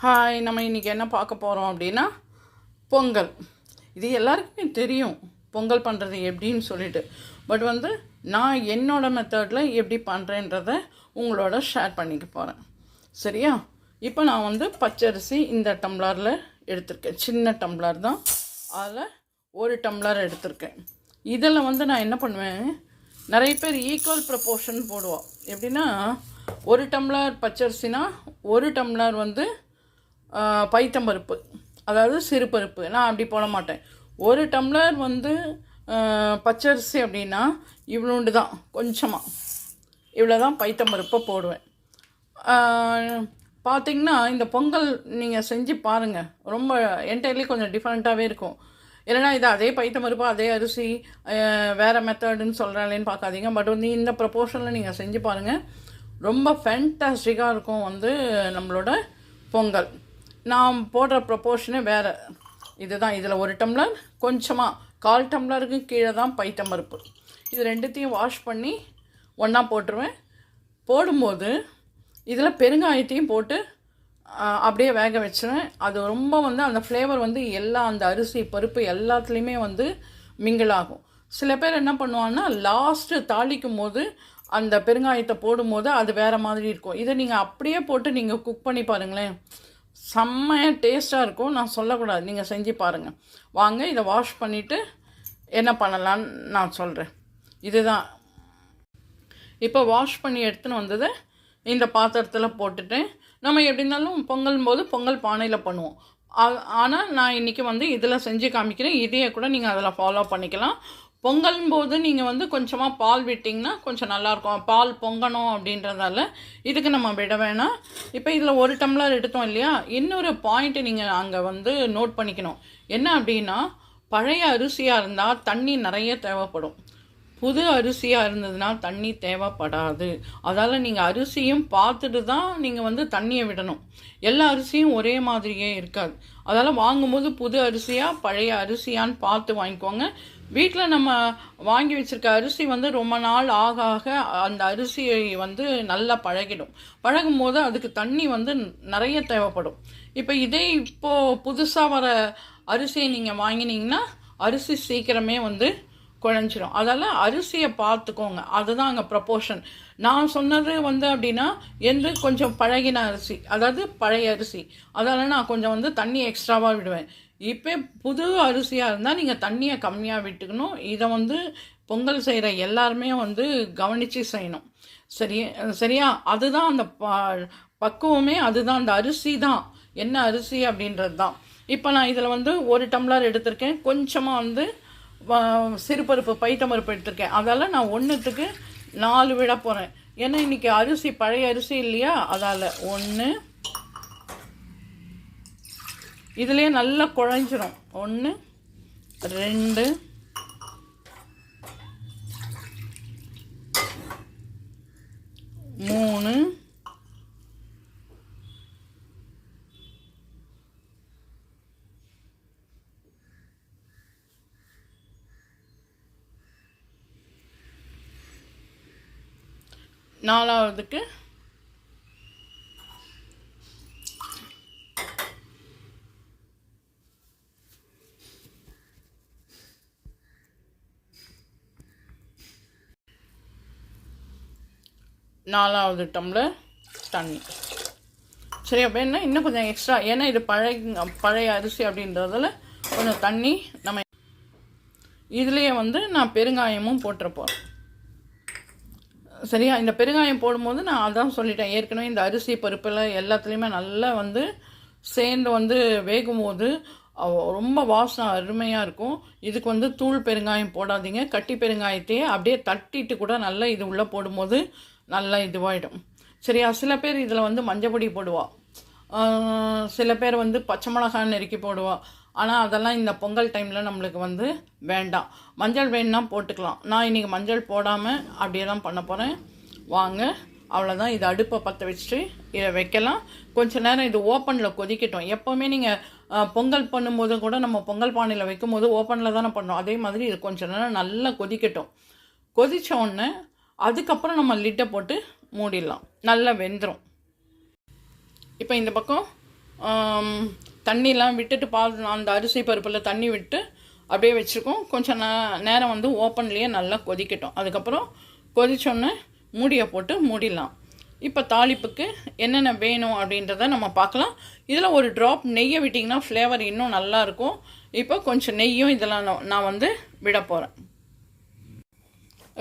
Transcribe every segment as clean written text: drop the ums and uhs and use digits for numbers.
Hi, நம்ம இன்றைக்கி என்ன பார்க்க போகிறோம் அப்படின்னா பொங்கல். இது எல்லாருக்குமே தெரியும் பொங்கல் பண்ணுறது எப்படின்னு சொல்லிட்டு. பட் நான் என்னோடய மெத்தடில் எப்படி பண்ணுறேன்றத உங்களோட ஷேர் பண்ணிக்க போகிறேன். சரியா? இப்போ நான் பச்சரிசி இந்த டம்ளரில் எடுத்திருக்கேன். சின்ன டம்ளர் தான், அதில் ஒரு டம்ளர் எடுத்திருக்கேன். இதில் நான் என்ன பண்ணுவேன், நிறைய பேர் ஈக்குவல் ப்ரப்போர்ஷன் போடுவோம். எப்படின்னா, ஒரு டம்ளர் பச்சரிசினா ஒரு டம்ளர் பைத்தம்பருப்பு, அதாவது சிறுபருப்பு. நான் அப்படி போட மாட்டேன். ஒரு டம்ளர் பச்சரிசி அப்படின்னா இவ்வளோண்டு தான், கொஞ்சமாக இவ்வளோ தான் பைத்தம்பருப்பை போடுவேன். பார்த்திங்கன்னா இந்த பொங்கல் நீங்கள் செஞ்சு பாருங்கள், ரொம்ப என்டையர்லி கொஞ்சம் டிஃப்ரெண்ட்டாகவே இருக்கும். இல்லைனா இது அதே பைத்தம்பருப்பு அதே அரிசி வேறு மெத்தடுன்னு சொல்கிறாங்களேன்னு பார்க்காதீங்க. பட் இந்த ப்ரப்போர்ஷனில் நீங்கள் செஞ்சு பாருங்கள், ரொம்ப ஃபேன்டாஸ்டிக்காக இருக்கும் நம்மளோட பொங்கல். நான் போடுற ப்ரப்போர்ஷனே வேறு. இதுதான், இதில் ஒரு டம்ளர் கொஞ்சமாக 1/4 டம்ளருக்கு கீழே தான் பைத்தம்பருப்பு. இது ரெண்டுத்தையும் வாஷ் பண்ணி ஒன்றா போட்டுருவேன். போடும்போது இதில் பெருங்காயத்தையும் போட்டு அப்படியே வேக வச்சுருவேன். அது ரொம்ப அந்த ஃப்ளேவர் எல்லா அந்த அரிசி பருப்பு எல்லாத்துலேயுமே மிங்கிள் ஆகும். சில பேர் என்ன பண்ணுவாங்கன்னா, லாஸ்ட்டு தாளிக்கும் போது அந்த பெருங்காயத்தை போடும்போது அது வேறு மாதிரி இருக்கும். இதை நீங்கள் அப்படியே போட்டு நீங்கள் குக் பண்ணி பாருங்களேன், செம்மையாக டேஸ்ட்டாக இருக்கும். நான் சொல்லக்கூடாது, நீங்கள் செஞ்சு பாருங்கள். வாங்க, இதை வாஷ் பண்ணிவிட்டு என்ன பண்ணலான்னு நான் சொல்கிறேன். இதுதான் இப்போ வாஷ் பண்ணி எடுத்துன்னு வந்தது இந்த பாத்திரத்தில் போட்டுட்டேன். நம்ம எப்படி இருந்தாலும் பொங்கல் போது பொங்கல் பானையில் பண்ணுவோம். ஆனால் நான் இன்றைக்கி இதில் செஞ்சு காமிக்கிறேன். இதையே கூட நீங்கள் அதில் ஃபாலோ பண்ணிக்கலாம். பொங்கல் போது நீங்கள் கொஞ்சமாக பால் விட்டிங்கன்னா கொஞ்சம் நல்லாயிருக்கும். பால் பொங்கணும் அப்படின்றதால இதுக்கு நம்ம விட வேணாம். இப்போ இதில் ஒரு டம்ளர் எடுத்தோம் இல்லையா, இன்னொரு பாயிண்ட்டு நீங்கள் அங்கே நோட் பண்ணிக்கணும். என்ன அப்படின்னா, பழைய அரிசியாக இருந்தால் தண்ணி நிறைய தேவைப்படும். புது அரிசியாக இருந்ததுன்னா தண்ணி தேவைப்படாது. அதால் நீங்கள் அரிசியும் பார்த்துட்டு தான் நீங்கள் தண்ணியை விடணும். எல்லா அரிசியும் ஒரே மாதிரியே இருக்காது. அதால் வாங்கும்போது புது அரிசியாக பழைய அரிசியான்னு பார்த்து வாங்கிக்கோங்க. வீட்டில் நம்ம வாங்கி வச்சுருக்க அரிசி ரொம்ப நாள் ஆக ஆக அந்த அரிசியை நல்லா பழகிடும். பழகும் போது அதுக்கு தண்ணி நிறைய தேவைப்படும். இப்போ இப்போது புதுசாக வர அரிசியை நீங்கள் வாங்கினீங்கன்னா அரிசி சீக்கிரமே குழஞ்சிரும். அதால் அரிசியை பார்த்துக்கோங்க. அதுதான் அங்கே ப்ரப்போர்ஷன். நான் சொன்னது அப்படின்னா கொஞ்சம் பழகின அரிசி, அதாவது பழைய அரிசி. அதால் நான் கொஞ்சம் தண்ணி எக்ஸ்ட்ராவாக விடுவேன். இப்போ புது அரிசியாக இருந்தால் நீங்கள் தண்ணியை கம்மியாக விட்டுக்கணும். இதை பொங்கல் செய்கிற எல்லாருமே கவனித்து செய்யணும். சரியா? அதுதான் அந்த பக்குவமே. அதுதான் அந்த அரிசி தான், என்ன அரிசி அப்படின்றது தான். இப்போ நான் இதில் ஒரு டம்ளர் எடுத்திருக்கேன். கொஞ்சமாக சிறுபருப்பு பைத்தம்பருப்பு எடுத்திருக்கேன். அதால் நான் 1க்கு 4 விட போகிறேன். ஏன்னா இன்றைக்கி அரிசி பழைய அரிசி இல்லையா, அதால் 1 இதுலேயே நல்லா குழஞ்சிரும். 1 2 3 4வதுக்கு 4வது டம்ளர் தண்ணி. சரி, அப்போ என்ன இன்னும் கொஞ்சம் எக்ஸ்ட்ரா, ஏன்னா இது பழைய அரிசி அப்படின்றதில் கொஞ்சம் தண்ணி நம்ம இதுலேயே நான் பெருங்காயமும் போட்டுறப்போம். சரியா? இந்த பெருங்காயம் போடும்போது நான் அதான் சொல்லிட்டேன் ஏற்கனவே, இந்த அரிசி பருப்பில் எல்லாத்துலேயுமே நல்லா சேர்ந்து வேகும் போது ரொம்ப வாசனை அருமையாக இருக்கும். இதுக்கு தூள் பெருங்காயம் போடாதீங்க. கட்டி பெருங்காயத்தையே அப்படியே தட்டிட்டு கூட நல்லா இது உள்ளே போடும்போது நல்லா இதுவாகிடும். சரியா? சில பேர் இதில் மஞ்சப்பொடி போடுவா, சில பேர் பச்சை மிளகாய் நெருக்கி போடுவா. ஆனால் அதெல்லாம் இந்த பொங்கல் டைமில் நம்மளுக்கு வேண்டாம். மஞ்சள் வேணுன்னா போட்டுக்கலாம். நான் இன்றைக்கி மஞ்சள் போடாமல் அப்படியே தான் பண்ண போகிறேன். வாங்க, அவ்வளோதான். இது அடுப்பை பற்ற வச்சுட்டு இதை வைக்கலாம். கொஞ்சம் நேரம் இது ஓப்பனில் கொதிக்கட்டும். எப்போவுமே நீங்கள் பொங்கல் பண்ணும்போது கூட நம்ம பொங்கல் பானையில் வைக்கும் போது ஓப்பனில் தானே பண்ணோம். அதே மாதிரி இது கொஞ்சம் நேரம் நல்லா கொதிக்கட்டும். கொதித்த உடனே அதுக்கப்புறம் நம்ம லிட்டை போட்டு மூடிடலாம். நல்லா வெந்துடும். இப்போ இந்த பக்கம் தண்ணிலாம் விட்டுட்டு அந்த அரிசி பருப்பில் தண்ணி விட்டு அப்படியே வச்சுருக்கோம். கொஞ்சம் நேரம் வந்து ஓப்பன்லேயே நல்லா கொதிக்கட்டும். அதுக்கப்புறம் கொதிச்சோன்னே மூடியை போட்டு மூடிடலாம். இப்போ தாளிப்புக்கு என்னென்ன வேணும் அப்படின்றத நம்ம பார்க்கலாம். இதில் ஒரு ட்ராப் நெய்யை விட்டிங்கன்னா ஃப்ளேவர் இன்னும் நல்லாயிருக்கும். இப்போ கொஞ்சம் நெய்யும் இதெல்லாம் நான் வந்து விட போகிறேன்.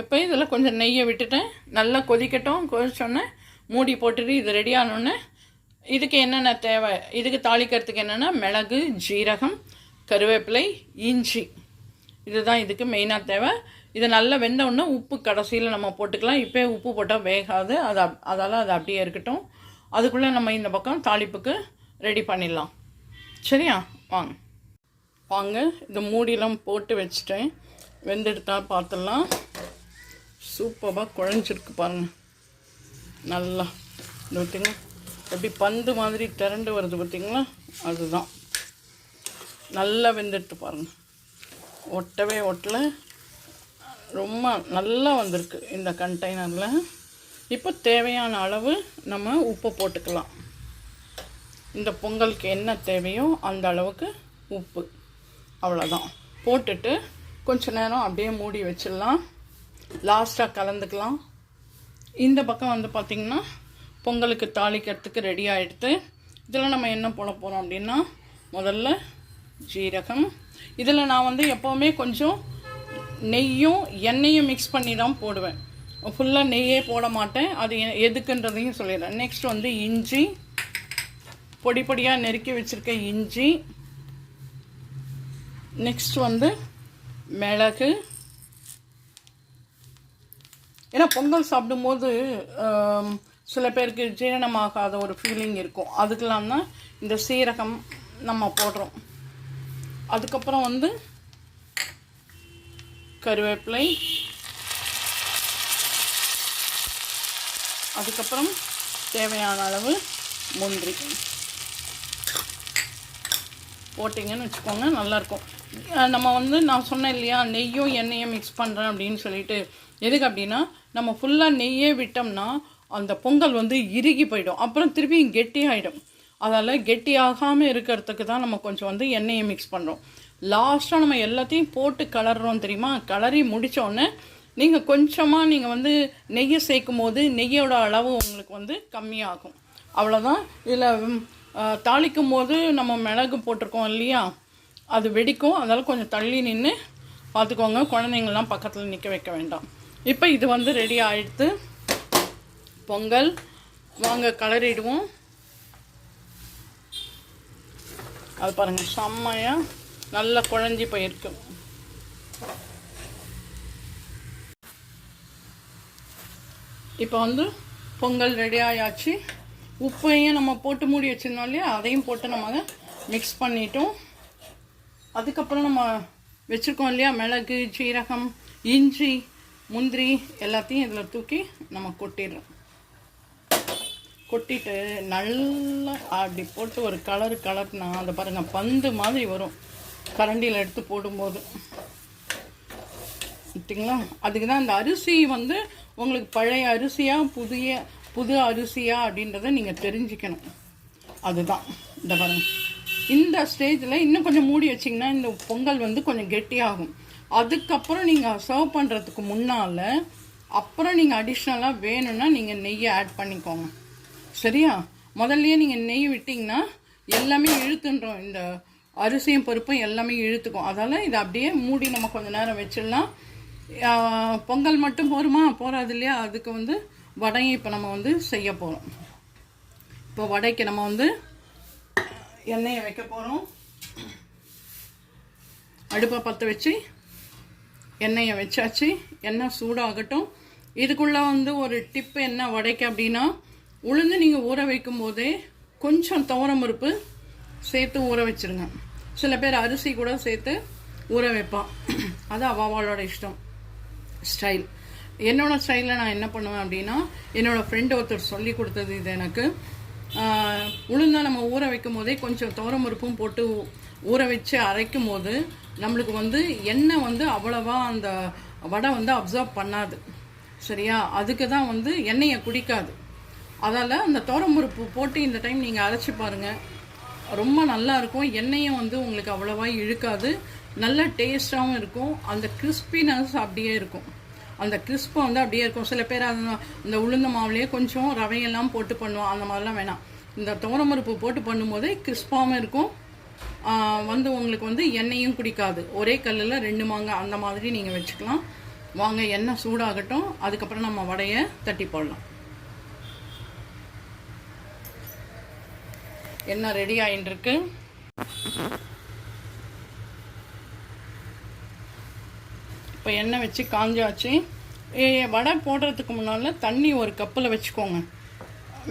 இப்போ இதில் கொஞ்சம் நெய்யை விட்டுட்டேன். நல்லா கொதிக்கட்டும். கொதிச்சோன்னே மூடி போட்டுட்டு இது ரெடி ஆனோடனே இதுக்கு என்னென்ன தேவை, இதுக்கு தாளிக்கிறதுக்கு என்னென்னா மிளகு, ஜீரகம், கருவேப்பிலை, இஞ்சி, இதுதான் இதுக்கு மெயினாக தேவை. இது நல்லா வெந்தவுடனே உப்பு கடைசியில் நம்ம போட்டுக்கலாம். இப்போ உப்பு போட்டால் வேகாது, அதால் அது அப்படியே இருக்கட்டும். அதுக்குள்ளே நம்ம இந்த பக்கம் தாளிப்புக்கு ரெடி பண்ணிடலாம். சரியா? வாங்க இந்த மூடிலாம் போட்டு வச்சுட்டேன். வெந்தெடுத்தா பார்த்துடலாம். சூப்பராக குழஞ்சிருக்கு பாருங்கள். நல்லா இந்த பார்த்திங்களா எப்படி பந்து மாதிரி திரண்டு வருது பார்த்திங்களா, அதுதான். நல்லா வெந்தெடுத்து பாருங்கள். ஒட்டவே ஒட்டலை, ரொம்ப நல்லா வந்திருக்கு இந்த கண்டெய்னரில். இப்போ தேவையான அளவு நம்ம உப்பு போட்டுக்கலாம். இந்த பொங்கலுக்கு என்ன தேவையோ அந்த அளவுக்கு உப்பு, அவ்வளோதான். போட்டுட்டு கொஞ்சம் நேரம் அப்படியே மூடி வச்சிடலாம். லாஸ்ட்டாக கலந்துக்கலாம். இந்த பக்கம் வந்து பார்த்திங்கன்னா பொங்கலுக்கு தாளிக்கிறதுக்கு ரெடி ஆகிடுது. இதில் நம்ம என்ன போட போகிறோம் அப்படின்னா, முதல்ல ஜீரகம். இதில் நான் வந்து எப்போவுமே கொஞ்சம் நெய்யும் எண்ணெயும் மிக்ஸ் பண்ணி தான் போடுவேன். ஃபுல்லாக நெய்யே போட மாட்டேன். அது எதுக்குன்றதையும் சொல்லிடுறேன். நெக்ஸ்ட் வந்து இஞ்சி, பொடி பொடியாக நெருக்கி வச்சுருக்க இஞ்சி. நெக்ஸ்ட் வந்து மிளகு. ஏன்னா பொங்கல் சாப்பிடும்போது சில பேருக்கு ஜீரணமாகாத ஒரு ஃபீலிங் இருக்கும். அதுக்கெல்லாம் தான் இந்த சீரகம் நம்ம போடுறோம். அதுக்கப்புறம் வந்து கருவேப்பிலை, அதுக்கப்புறம் தேவையான அளவு முந்திரி போட்டிங்கன்னு வச்சுக்கோங்க, நல்லாயிருக்கும். நம்ம வந்து நான் சொன்னேன் இல்லையா, நெய்யும் எண்ணெயும் மிக்ஸ் பண்ணுறேன் அப்படின்னு சொல்லிட்டு. எதுக்கு அப்படின்னா, நம்ம ஃபுல்லாக நெய்யே விட்டோம்னா அந்த பொங்கல் வந்து இறுகி போயிடும், அப்புறம் திருப்பி கெட்டி ஆகிடும். அதால் கெட்டி ஆகாமல் இருக்கிறதுக்கு தான் நம்ம கொஞ்சம் வந்து எண்ணெயை மிக்ஸ் பண்ணுறோம். லாஸ்ட்டாக நம்ம எல்லாத்தையும் போட்டு கலர்றோம் தெரியுமா. கலரி முடித்தோடனே நீங்கள் கொஞ்சமாக நீங்கள் வந்து நெய்யை சேர்க்கும் போது நெய்யோட அளவு உங்களுக்கு வந்து கம்மியாகும். அவ்வளோதான். இதில் தாளிக்கும் போது நம்ம மிளகு போட்டிருக்கோம் இல்லையா, அது வெடிக்கும். அதனால் கொஞ்சம் தள்ளி நின்று பார்த்துக்கோங்க. குழந்தைங்கள்லாம் பக்கத்தில் நிற்க வைக்க வேண்டாம். இப்போ இது வந்து ரெடி ஆகிடுது பொங்கல். வாங்க கலரிடுவோம். அது பாருங்கள், செம்மையாக நல்லா குழஞ்சி போயிருக்கு. இப்போ வந்து பொங்கல் ரெடி ஆயாச்சு. உப்பையும் நம்ம போட்டு மூடி வச்சிருந்தோம் இல்லையா, அதையும் போட்டு நம்ம மிக்ஸ் பண்ணிட்டோம். அதுக்கப்புறம் நம்ம வச்சுருக்கோம் இல்லையா மிளகு, ஜீரகம், இஞ்சி, முந்திரி எல்லாத்தையும் இதில் தூக்கி நம்ம கொட்டிடுறோம். கொட்டிட்டு நல்லா அப்படி போட்டு ஒரு கலர்னா அதை பாருங்கள் பந்து மாதிரி வரும் கரண்டியில் எடுத்து போடும்போது. பார்த்தீங்களா? அதுக்கு தான் அந்த அரிசி வந்து உங்களுக்கு பழைய அரிசியா புது அரிசியா அப்படின்றத நீங்கள் தெரிஞ்சுக்கணும். அதுதான் இந்த பாருங்க. இந்த ஸ்டேஜில் இன்னும் கொஞ்சம் மூடி வச்சிங்கன்னா இந்த பொங்கல் வந்து கொஞ்சம் கெட்டியாகும். அதுக்கப்புறம் நீங்கள் சர்வ் பண்ணுறதுக்கு முன்னால் அப்புறம் நீங்கள் அடிஷ்னலாக வேணும்னா நீங்கள் நெய்யை ஆட் பண்ணிக்கோங்க. சரியா? முதல்லையே நீங்கள் நெய் விட்டிங்கன்னா எல்லாமே இழுத்துன்றோம். இந்த அரிசியும் பருப்பும் எல்லாமே இழுத்துக்கும். அதால் இதை அப்படியே மூடி நம்ம கொஞ்சம் நேரம் வச்சிடலாம். பொங்கல் மட்டும் போகாது இல்லையா, அதுக்கு வந்து வடையை இப்போ நம்ம வந்து செய்ய போகிறோம். இப்போ வடைக்கு நம்ம வந்து எண்ணெயை வைக்க போகிறோம். அடுப்பை பற்ற வச்சு எண்ணெயை வச்சாச்சு. எண்ணெய் சூடாகட்டும். இதுக்குள்ளே வந்து ஒரு டிப்பு என்ன வடைக்கு அப்படின்னா, உளுந்து நீங்கள் ஊற வைக்கும் போதே கொஞ்சம் துவரம் பருப்பு சேர்த்து ஊற வச்சுருங்க. சில பேர் அரிசி கூட சேர்த்து ஊற வைப்பான். அது அவளோட இஷ்டம், ஸ்டைல். என்னோடய ஸ்டைலில் நான் என்ன பண்ணுவேன் அப்படின்னா, என்னோடய ஃப்ரெண்டு ஒருத்தர் சொல்லி கொடுத்தது இது எனக்கு. உளுந்தா நம்ம ஊற வைக்கும் போதே கொஞ்சம் துவரம் பருப்பும் போட்டு ஊற வச்சு அரைக்கும் போது நம்மளுக்கு வந்து எண்ணெய் வந்து அவ்வளவா அந்த வடை வந்து அப்சர்வ் பண்ணாது. சரியா? அதுக்கு தான் வந்து எண்ணெயை குடிக்காது. அதால் அந்த துவரம் பருப்பு போட்டு இந்த டைம் நீங்கள் அரைச்சி பாருங்கள். ரொம்ப நல்லா இருக்கும். எண்ணெயும் வந்து உங்களுக்கு அவ்வளோவா இழுக்காது, நல்ல டேஸ்ட்டாகவும் இருக்கும். அந்த கிறிஸ்பினஸ் அப்படியே இருக்கும். அந்த கிறிஸ்பு வந்து அப்படியே இருக்கும். சில பேர் இந்த உளுந்த மாவுலேயே கொஞ்சம் ரவையெல்லாம் போட்டு பண்ணுவோம், அந்த மாதிரிலாம் வேணாம். இந்த துவரம்பருப்பு போட்டு பண்ணும்போது கிறிஸ்பாகவும் இருக்கும். வந்து உங்களுக்கு வந்து எண்ணெயும் குடிக்காது. ஒரே கல்லில் 2 மாங்காய் அந்த மாதிரி நீங்கள் வச்சுக்கலாம். வாங்க எண்ணெய் சூடாகட்டும், அதுக்கப்புறம் நம்ம வடையை தட்டி போடலாம். எண்ணெய் ரெடி ஆகிட்டு இருக்கு. இப்போ எண்ணெய் வச்சு காஞ்சாச்சு. வடை போடுறதுக்கு முன்னால் தண்ணி ஒரு கப்பில் வச்சுக்கோங்க.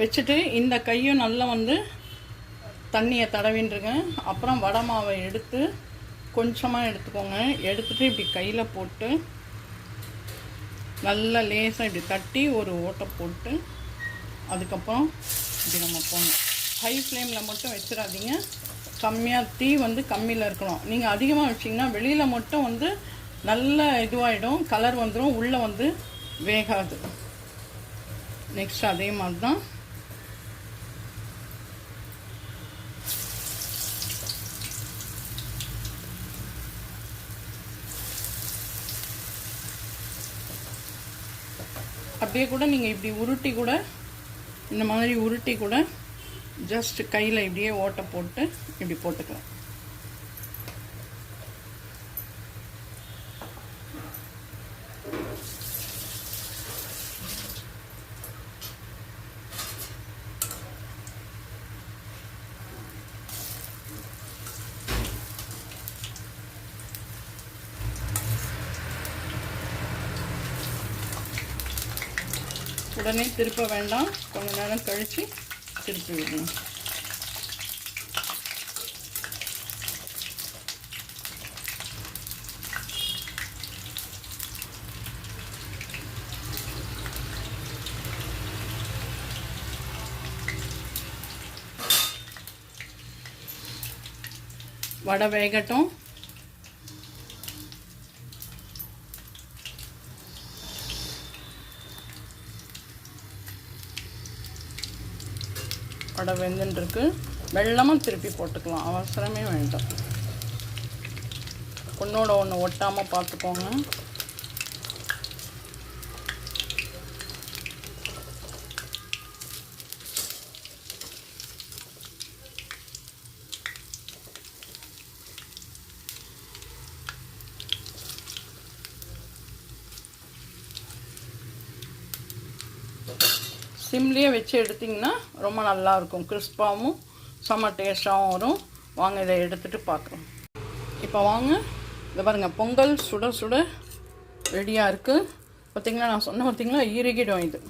வச்சுட்டு இந்த கையும் நல்லா வந்து தண்ணியை தடவின்றுங்க. அப்புறம் வடை மாவை எடுத்து கொஞ்சமாக எடுத்துக்கோங்க. எடுத்துகிட்டு இப்படி கையில் போட்டு நல்லா லேசாக இப்படி தட்டி ஒரு ஓட்டை போட்டு அதுக்கப்புறம் இப்படி நம்ம போடணும். ஹை ஃப்ளேமில் மட்டும் வச்சிடாதீங்க. கம்மியாக தீ வந்து கம்மியில் இருக்கணும். நீங்கள் அதிகமாக வச்சிங்கன்னா வெளியில் மட்டும் வந்து நல்ல இதுவாகிடும், கலர் வந்துடும், உள்ளே வந்து வேகாது. நெக்ஸ்ட் அதே மாதிரி தான் அப்படியே கூட நீங்கள் இப்படி உருட்டி கூட இந்த மாதிரி உருட்டி கூட ஜஸ்ட் கையில் இப்படியே ஓட்டை போட்டு இப்படி போட்டுக்கலாம். உடனே திருப்ப வேண்டாம், கொஞ்ச நேரம் கழித்து திருப்பி விடணும். வடை வேகட்டும். வடை வெந்துட்டுருக்கு. வெள்ளமாக திருப்பி போட்டுக்கலாம், அவசரமே வேண்டாம். ஒன்றோட ஒன்று ஒட்டாமல் பார்த்துக்கோங்க. சிம்லேயே வச்சு எடுத்திங்கன்னா ரொம்ப நல்லாயிருக்கும், கிறிஸ்பாகவும் செம்ம டேஸ்ட்டாகவும் வரும். வாங்க இதை எடுத்துகிட்டு பார்க்குறோம். இப்போ வாங்க இதை பாருங்கள், பொங்கல் சுட சுட ரெடியாக இருக்குது. பார்த்திங்களா, நான் சொன்ன பார்த்திங்களா, இறுகிடும். இது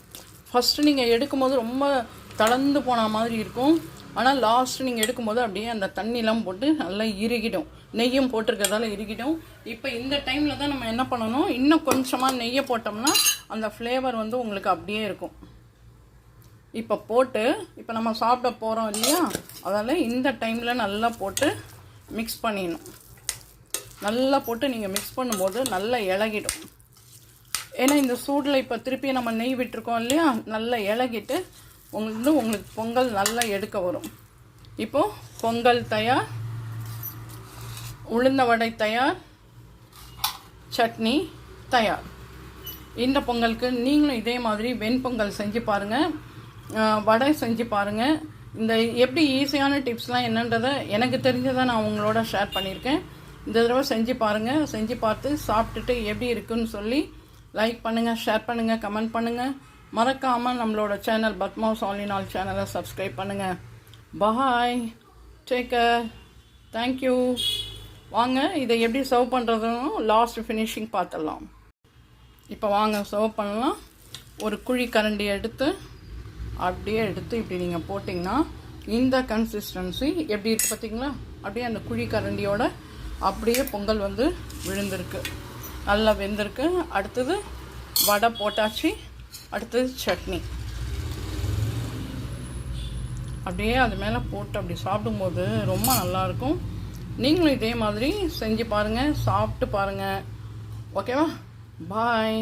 ஃபஸ்ட்டு நீங்கள் எடுக்கும்போது ரொம்ப தளர்ந்து போன மாதிரி இருக்கும். ஆனால் லாஸ்ட்டு நீங்கள் எடுக்கும்போது அப்படியே அந்த தண்ணிலாம் போட்டு நல்லா இறுகிடும். நெய்யும் போட்டிருக்கிறதால இறுகிடும். இப்போ இந்த டைமில் தான் நம்ம என்ன பண்ணணும், இன்னும் கொஞ்சமாக நெய்யை போட்டோம்னா அந்த ஃப்ளேவர் வந்து உங்களுக்கு அப்படியே இருக்கும். இப்போ போட்டு இப்போ நம்ம சாப்பிட போகிறோம் இல்லையா, அதால் இந்த டைமில் நல்லா போட்டு மிக்ஸ் பண்ணிடணும். நல்லா போட்டு நீங்கள் மிக்ஸ் பண்ணும்போது நல்லா இலகிடும். ஏன்னா இந்த சூடில் இப்போ திருப்பி நம்ம நெய் விட்டுருக்கோம் இல்லையா, நல்லா இலகிட்டு உங்களுக்கு பொங்கல் நல்லா எடுக்க வரும். இப்போது பொங்கல் தயார், உளுந்த வடை தயார், சட்னி தயார். இந்த பொங்கலுக்கு நீங்களும் இதே மாதிரி வெண்பொங்கல் செஞ்சு பாருங்கள், வடை செஞ்சு பாருங்கள். இந்த எப்படி ஈஸியான டிப்ஸ்லாம் என்னன்றதை எனக்கு தெரிஞ்சதை நான் உங்களோட ஷேர் பண்ணியிருக்கேன். இந்த தடவை செஞ்சு பாருங்கள். செஞ்சு பார்த்து சாப்பிட்டுட்டு எப்படி இருக்குன்னு சொல்லி லைக் பண்ணுங்கள், ஷேர் பண்ணுங்கள், கமெண்ட் பண்ணுங்கள். மறக்காமல் நம்மளோட channel Padma's all in all சேனலை சப்ஸ்கிரைப் பண்ணுங்கள். பாய், டேக் கேர், தேங்க்யூ. வாங்க இதை எப்படி சர்வ் பண்ணுறதுன்னு லாஸ்ட் ஃபினிஷிங் பார்த்துடலாம். இப்போ வாங்க சர்வ் பண்ணலாம். ஒரு குழி கரண்டி எடுத்து அப்படியே எடுத்து இப்படி நீங்கள் போட்டிங்கன்னா இந்த கன்சிஸ்டன்சி எப்படி இருக்குது பார்த்தீங்களா, அப்படியே அந்த குழி கரண்டியோட அப்படியே பொங்கல் வந்து விழுந்திருக்கு, நல்லா வெந்திருக்கு. அடுத்தது வடை போட்டாச்சு, அடுத்தது சட்னி அப்படியே அது மேலே போட்டு அப்படி சாப்பிடும்போது ரொம்ப நல்லாயிருக்கும். நீங்களும் இதே மாதிரி செஞ்சு பாருங்கள், சாப்பிட்டு பாருங்கள். ஓகேவா? பாய்.